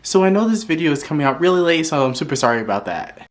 So I know this video is coming out really late, so I'm super sorry about that.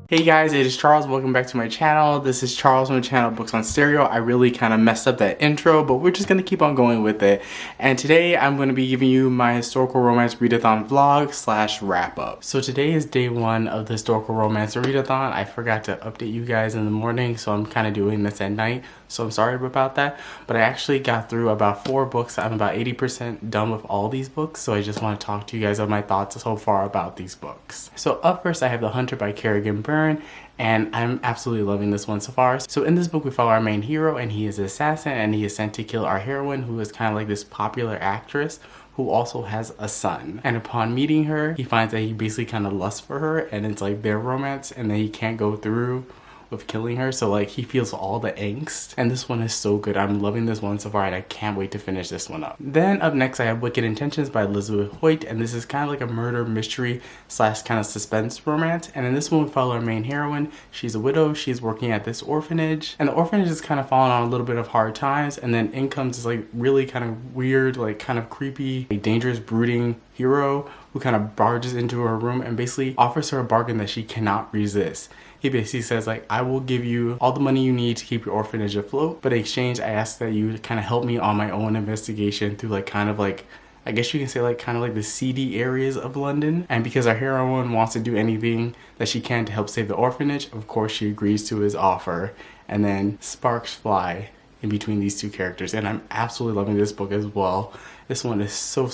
Hey guys, it is Charles. Welcome back to my channel. This is Charles from the channel Books on Stereo. I really kind of messed up that intro, but we're just going to keep on going with it. And today I'm going to be giving you my historical romance readathon vlog / wrap up. So today is day 1 of the historical romance readathon. I forgot to update you guys in the morning, so I'm kind of doing this at night. So I'm sorry about that, but I actually got through about 4 books. I'm about 80% done with all these books, so I just want to talk to you guys of my thoughts so far about these books. So up first I have The Hunter by Kerrigan Byrne, and I'm absolutely loving this one so far. So in this book we follow our main hero, and he is an assassin, and he is sent to kill our heroine, who is kind of like this popular actress who also has a son. And upon meeting her, he finds that he basically kind of lusts for her, and it's like their romance, and then he can't go through with killing her, so like he feels all the angst. And this one is so good. I'm loving this one so far, and I can't wait to finish this one up. Then up next I have Wicked Intentions by Elizabeth Hoyt, and this is kind of like a murder mystery / kind of suspense romance. And in this one we follow our main heroine. She's a widow, she's working at this orphanage, and the orphanage is kind of falling on a little bit of hard times, and then in comes this like really kind of weird, like kind of creepy, like, dangerous, brooding hero who kind of barges into her room and basically offers her a bargain that she cannot resist. He basically says like, I will give you all the money you need to keep your orphanage afloat, but in exchange I ask that you kind of help me on my own investigation through like kind of like, I guess you can say like kind of like the seedy areas of London. And because our heroine wants to do anything that she can to help save the orphanage, of course she agrees to his offer, and then sparks fly in between these two characters. And I'm absolutely loving this book as well. This one is so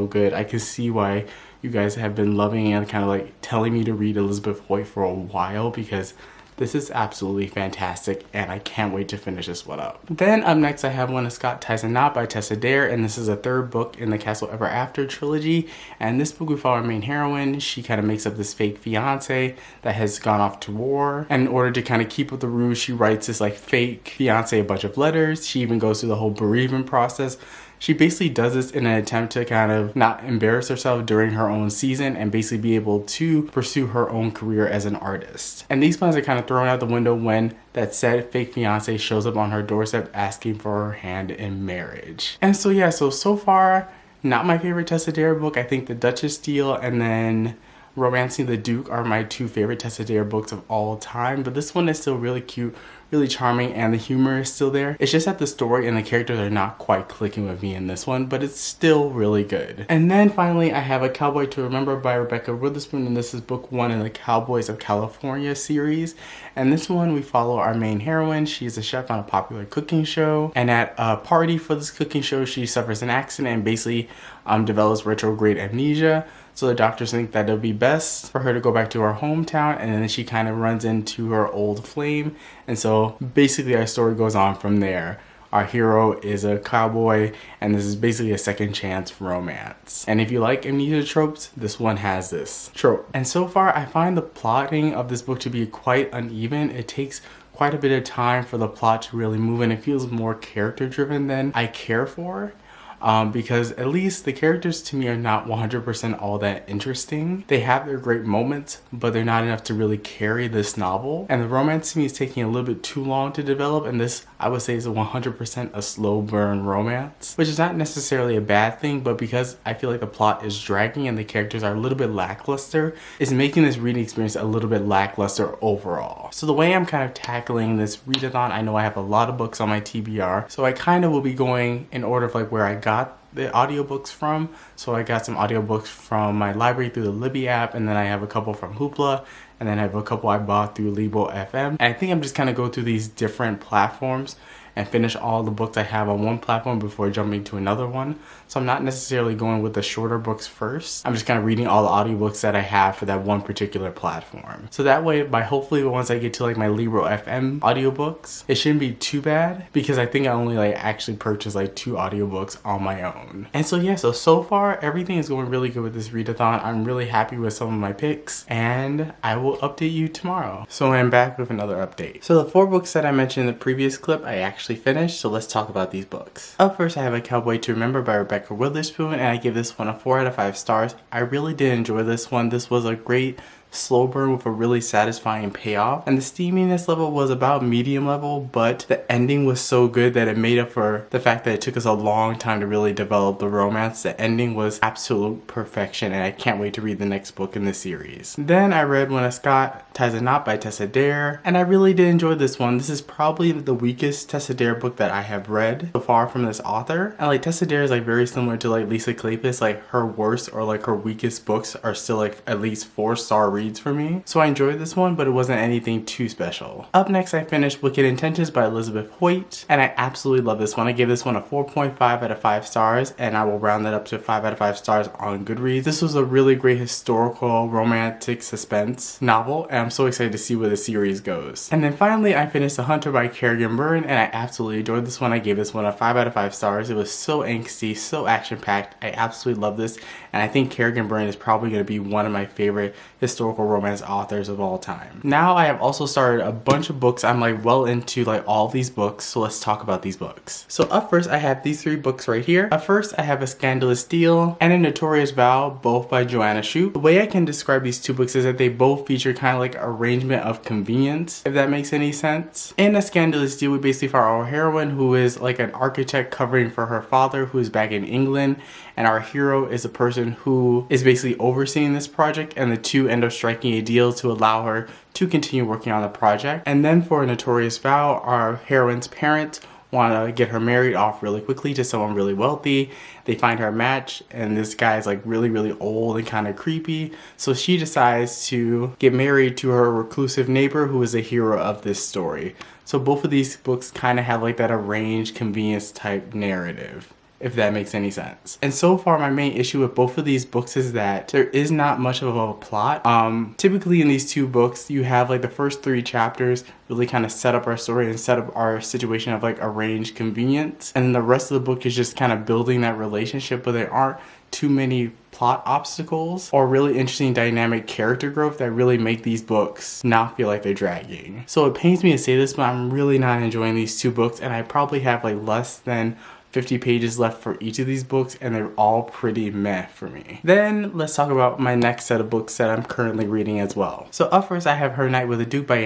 good. I can see why you guys have been loving and kind of like telling me to read Elizabeth Hoyt for a while, because this is absolutely fantastic, and I can't wait to finish this one up. Then up next I have When a Scot Ties a Knot by Tessa Dare, and this is a 3rd book in the Castle Ever After trilogy. And this book we follow our main heroine. She kind of makes up this fake fiance that has gone off to war, and in order to kind of keep with the ruse, she writes this like fake fiance a bunch of letters. She even goes through the whole bereavement process. She basically does this in an attempt to kind of not embarrass herself during her own season and basically be able to pursue her own career as an artist. And these plans are kind of thrown out the window when that said fake fiance shows up on her doorstep asking for her hand in marriage. And so yeah, so far, not my favorite Tessa Dare book. I think The Duchess Deal and then Romancing the Duke are my 2 favorite Tessa Dare books of all time, but this one is still really cute, really charming, and the humor is still there. It's just that the story and the characters are not quite clicking with me in this one, but it's still really good. And then finally I have A Cowboy to Remember by Rebecca Witherspoon, and this is book 1 in the Cowboys of California series. And this one we follow our main heroine. She's a chef on a popular cooking show, and at a party for this cooking show she suffers an accident and basically develops retrograde amnesia. So the doctors think that it'll be best for her to go back to her hometown, and then she kind of runs into her old flame. And so basically our story goes on from there. Our hero is a cowboy, and this is basically a second chance romance. And if you like amnesia tropes, this one has this trope. And so far I find the plotting of this book to be quite uneven. It takes quite a bit of time for the plot to really move, and it feels more character driven than I care for. Because at least the characters to me are not 100% all that interesting. They have their great moments, but they're not enough to really carry this novel. And the romance to me is taking a little bit too long to develop, and this I would say is 100% a slow burn romance, which is not necessarily a bad thing, but because I feel like the plot is dragging and the characters are a little bit lackluster, it's making this reading experience a little bit lackluster overall. So the way I'm kind of tackling this readathon, I know I have a lot of books on my TBR, so I kind of will be going in order of like where I got the audiobooks from. So I got some audiobooks from my library through the Libby app, and then I have a couple from Hoopla, and then I have a couple I bought through Lebo FM. And I think I'm just kind of go through these different platforms and finish all the books I have on one platform before jumping to another one. So I'm not necessarily going with the shorter books first. I'm just kind of reading all the audiobooks that I have for that one particular platform. So that way, by hopefully once I get to like my Libro FM audiobooks, it shouldn't be too bad, because I think I only like actually purchased like 2 audiobooks on my own. And so yeah, so far everything is going really good with this readathon. I'm really happy with some of my picks, and I will update you tomorrow. So I'm back with another update. So the 4 books that I mentioned in the previous clip, I actually finished, so let's talk about these books. Up first I have A Cowboy to Remember by Rebecca Witherspoon, and I give this one a 4 out of 5 stars. I really did enjoy this one. This was a great slow burn with a really satisfying payoff. And the steaminess level was about medium level, but the ending was so good that it made up for the fact that it took us a long time to really develop the romance. The ending was absolute perfection, and I can't wait to read the next book in the series. Then I read When a Scot Ties a Knot by Tessa Dare, and I really did enjoy this one. This is probably the weakest Tessa Dare book that I have read so far from this author. And like Tessa Dare is like very similar to like Lisa Kleypas. Like her worst or like her weakest books are still like at least 4-star reads for me. So I enjoyed this one, but it wasn't anything too special. Up next, I finished Wicked Intentions by Elizabeth Hoyt, and I absolutely love this one. I gave this one a 4.5 out of 5 stars, and I will round that up to 5 out of 5 stars on Goodreads. This was a really great historical romantic suspense novel, and I'm so excited to see where the series goes. And then finally, I finished The Hunter by Kerrigan Byrne, and I absolutely adored this one. I gave this one a 5 out of 5 stars. It was so angsty, so action-packed. I absolutely love this, and I think Kerrigan Byrne is probably going to be one of my favorite historical romance authors of all time. Now I have also started a bunch of books. I'm like well into like all of these books, so let's talk about these books. So up first, I have these 3 books right here. Up first, I have A Scandalous Deal and A Notorious Vow, both by Joanna Shupe. The way I can describe these 2 books is that they both feature kind of like arrangement of convenience, if that makes any sense. In A Scandalous Deal, we basically follow our heroine, who is like an architect covering for her father, who is back in England, and our hero is a person who is basically overseeing this project, and the two end up striking a deal to allow her to continue working on the project. And then for A Notorious Vow, our heroine's parents want to get her married off really quickly to someone really wealthy. They find her a match, and this guy is like really old and kind of creepy, so she decides to get married to her reclusive neighbor, who is the hero of this story. So both of these books kind of have like that arranged convenience type narrative, if that makes any sense. And so far, my main issue with both of these books is that there is not much of a plot. Typically in these 2 books, you have like the first 3 chapters really kind of set up our story and set up our situation of like arranged convenience, and then the rest of the book is just kind of building that relationship, but there aren't too many plot obstacles or really interesting dynamic character growth that really make these books not feel like they're dragging. So it pains me to say this, but I'm really not enjoying these 2 books, and I probably have like less than 50 pages left for each of these books, and they're all pretty meh for me. Then let's talk about my next set of books that I'm currently reading as well. So up first, I have Her Night with a Duke by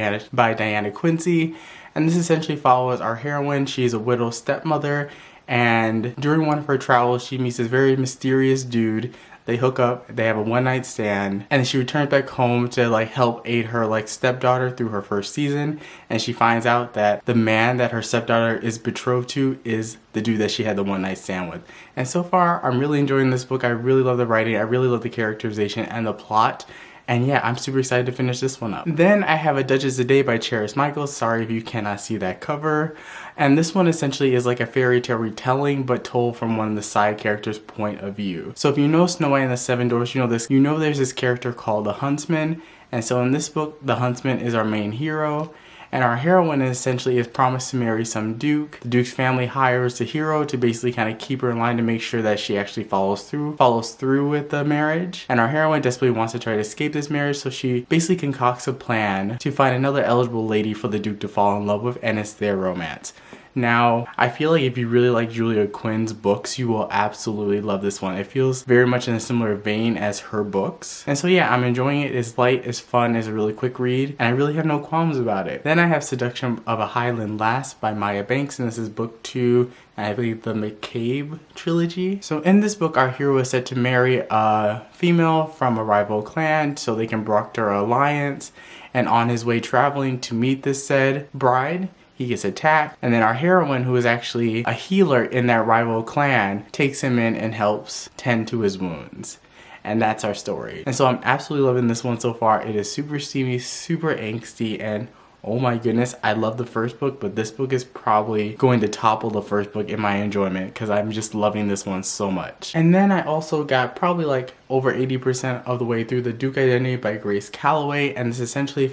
Diana Quincy, and this essentially follows our heroine. She is a widowed stepmother, and during one of her travels, she meets this very mysterious dude. They hook up, they have a one-night stand, and she returns back home to like help aid her like stepdaughter through her first season, and she finds out that the man that her stepdaughter is betrothed to is the dude that she had the one-night stand with. And so far, I'm really enjoying this book. I really love the writing, I really love the characterization and the plot. And yeah, I'm super excited to finish this one up. Then I have A Duchess a Day by Cheris Michaels. Sorry if you cannot see that cover. And this one essentially is like a fairy tale retelling, but told from one of the side characters' point of view. So if you know Snow White and the Seven Dwarfs, you know there's this character called the Huntsman. And so in this book, the Huntsman is our main hero. And our heroine essentially is promised to marry some duke. The duke's family hires the hero to basically kind of keep her in line to make sure that she actually follows through with the marriage. And our heroine desperately wants to try to escape this marriage, so she basically concocts a plan to find another eligible lady for the duke to fall in love with, and it's their romance. Now, I feel like if you really like Julia Quinn's books, you will absolutely love this one. It feels very much in a similar vein as her books. And so yeah, I'm enjoying it. It's light, it's fun, it's a really quick read, and I really have no qualms about it. Then I have Seduction of a Highland Lass by Maya Banks, and this is book 2, I believe the McCabe trilogy. So in this book, our hero is set to marry a female from a rival clan so they can broker an alliance, and on his way traveling to meet this said bride, he gets attacked, and then our heroine, who is actually a healer in that rival clan, takes him in and helps tend to his wounds. And that's our story. And so I'm absolutely loving this one so far. It is super steamy, super angsty, and oh my goodness, I love the first book, but this book is probably going to topple the first book in my enjoyment because I'm just loving this one so much. And then I also got probably like over 80% of the way through The Duke Identity by Grace Calloway, and this essentially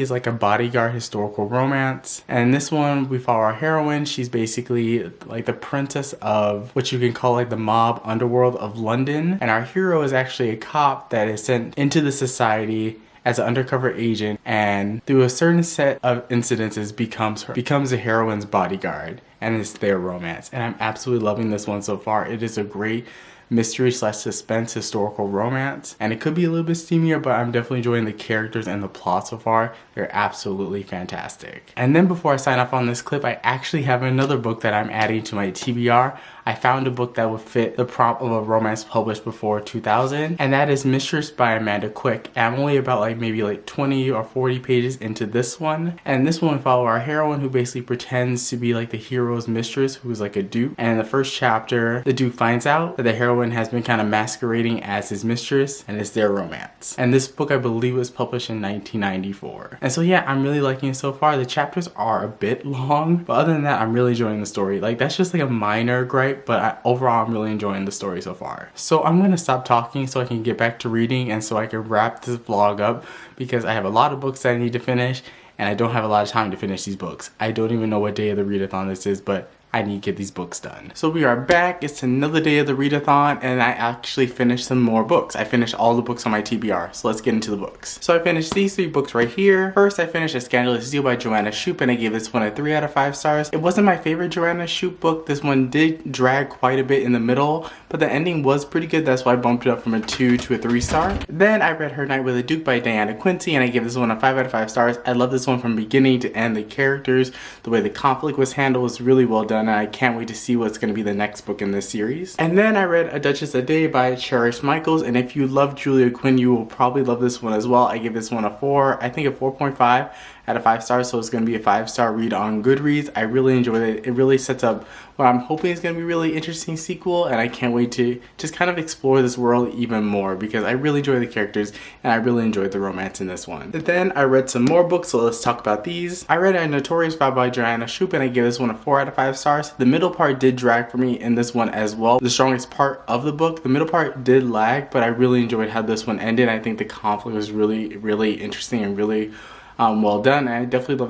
is like a bodyguard historical romance. And this one, we follow our heroine. She's basically like the princess of what you can call like the mob underworld of London, and our hero is actually a cop that is sent into the society as an undercover agent, and through a certain set of incidences becomes the heroine's bodyguard, and it's their romance. And I'm absolutely loving this one so far. It is a great mystery slash suspense historical romance. And it could be a little bit steamier, but I'm definitely enjoying the characters and the plot so far. They're absolutely fantastic. And then before I sign off on this clip, I actually have another book that I'm adding to my TBR. I found a book that would fit the prompt of a romance published before 2000, and that is Mistress by Amanda Quick. I'm only about maybe 20 or 40 pages into this one, and this one follows our heroine who basically pretends to be the hero's mistress, who is a duke. And in the first chapter, the duke finds out that the heroine has been kind of masquerading as his mistress, and it's their romance. And this book, I believe, was published in 1994. And so yeah, I'm really liking it so far. The chapters are a bit long, but other than that, I'm really enjoying the story. That's just a minor gripe, but overall I'm really enjoying the story so far. So I'm gonna stop talking so I can get back to reading and so I can wrap this vlog up, because I have a lot of books that I need to finish and I don't have a lot of time to finish these books. I don't even know what day of the readathon this is, but I need to get these books done. So we are back. It's another day of the readathon, and I actually finished some more books. I finished all the books on my TBR, so let's get into the books. So I finished these 3 books right here. First, I finished A Scandalous Deal by Joanna Shupe, and I gave this one a 3 out of 5 stars. It wasn't my favorite Joanna Shupe book. This one did drag quite a bit in the middle, but the ending was pretty good. That's why I bumped it up from a 2 to a 3 star. Then I read Her Night with a Duke by Diana Quincy, and I gave this one a 5 out of 5 stars. I love this one from beginning to end. The characters, the way the conflict was handled was really well done, and I can't wait to see what's going to be the next book in this series. And then I read A Duchess a Day by Cherish Michaels, and if you love Julia Quinn, you will probably love this one as well. I give this one a 4, I think a 4.5 out of 5 stars, so it's going to be a 5-star read on Goodreads. I really enjoyed it. It really sets up what I'm hoping is going to be a really interesting sequel, and I can't wait to just kind of explore this world even more, because I really enjoy the characters and I really enjoyed the romance in this one. But then I read some more books, so let's talk about these. I read A Notorious Vow by Joanna Shupe, and I give this one a 4 out of 5 stars. The middle part did drag for me in this one as well. The strongest part of the book, the middle part did lag, but I really enjoyed how this one ended. I think the conflict was really interesting and really well done, and I definitely love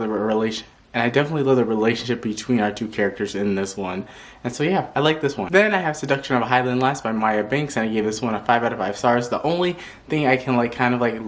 the relationship between our 2 characters in this one. And so yeah, I like this one. Then I have Seduction of a Highland Lass by Maya Banks, and I gave this one a 5 out of 5 stars. The only thing I can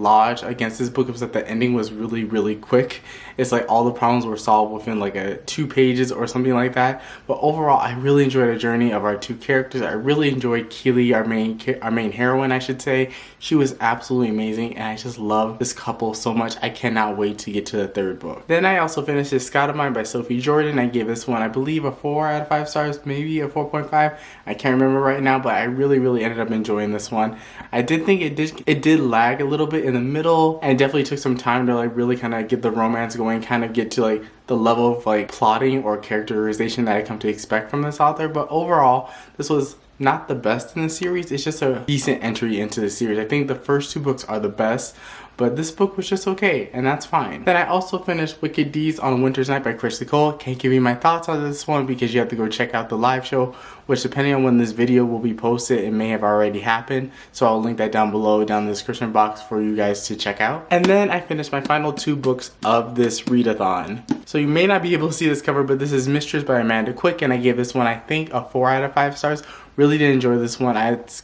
lodge against this book was that the ending was really quick. It's all the problems were solved within 2 pages or something like that. But overall, I really enjoyed the journey of our 2 characters. I really enjoyed Keely, our main heroine, I should say. She was absolutely amazing, and I just love this couple so much. I cannot wait to get to the 3rd book. Then I also finished This Scott of Mine by Sophie Jordan. I gave this one, I believe, a 4 out of 5 stars, maybe a 4.5. I can't remember right now, but I really ended up enjoying this one. I did think it did lag a little bit in the middle, and it definitely took some time to really kind of get the romance going, kind of get to the level of plotting or characterization that I come to expect from this author. But overall, this was not the best in the series. It's just a decent entry into the series. I think the first 2 books are the best, but this book was just okay, and that's fine. Then I also finished Wicked Deeds on a Winter's Night by Chris Cole. Can't give you my thoughts on this one because you have to go check out the live show, which depending on when this video will be posted, it may have already happened. So I'll link that down below, down in the description box for you guys to check out. And then I finished my final 2 books of this readathon. So you may not be able to see this cover, but this is Mistress by Amanda Quick, and I gave this one, I think, a 4 out of 5 stars. Really did enjoy this one. It's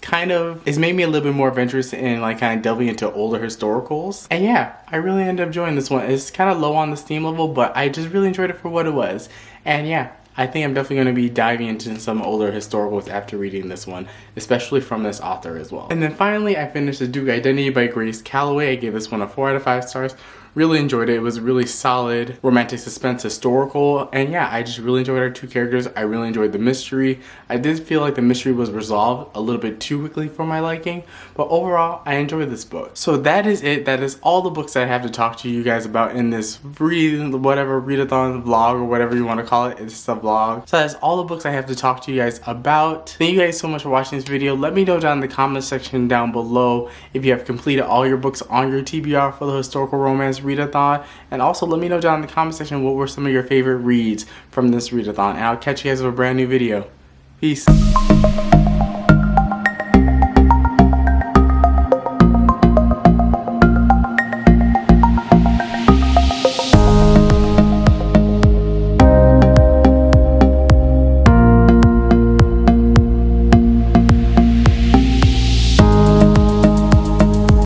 made me a little bit more adventurous in kind of delving into older historicals. And yeah, I really ended up enjoying this one. It's kind of low on the steam level, but I just really enjoyed it for what it was. And yeah, I think I'm definitely going to be diving into some older historicals after reading this one, especially from this author as well. And then finally, I finished The Duke Identity by Grace Calloway. I gave this one a 4 out of 5 stars. Really enjoyed it. It was a really solid romantic suspense historical, and yeah, I just really enjoyed our 2 characters. I really enjoyed the mystery. I did feel like the mystery was resolved a little bit too quickly for my liking, but overall I enjoyed this book. So that is it. That is all the books that I have to talk to you guys about in this readathon vlog, or whatever you want to call it. It's a vlog. So that's all the books I have to talk to you guys about. Thank you guys so much for watching this video. Let me know down in the comment section down below if you have completed all your books on your TBR for the historical romance readathon, and also let me know down in the comment section what were some of your favorite reads from this readathon, and I'll catch you guys with a brand new video. Peace.